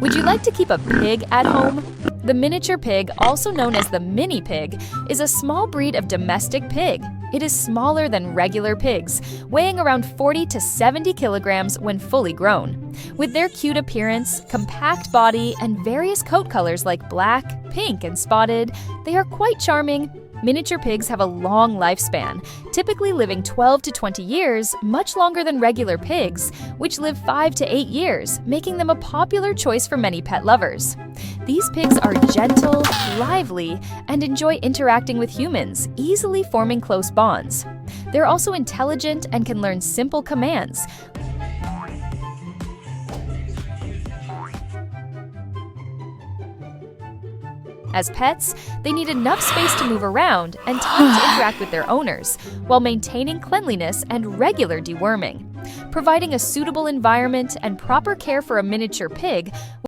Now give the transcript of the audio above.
Would you like to keep a pig at home? The miniature pig, also known as the mini pig, is a small breed of domestic pig. It is smaller than regular pigs, weighing around 40 to 70 kilograms when fully grown. With their cute appearance, compact body, and various coat colors like black, pink, and spotted, they are quite charming. Miniature pigs have a long lifespan, typically living 12 to 20 years, much longer than regular pigs, which live 5 to 8 years, making them a popular choice for many pet lovers. These pigs are gentle, lively, and enjoy interacting with humans, easily forming close bonds. They're also intelligent and can learn simple commands. As pets, they need enough space to move around and time to interact with their owners, while maintaining cleanliness and regular deworming. Providing a suitable environment and proper care for a miniature pig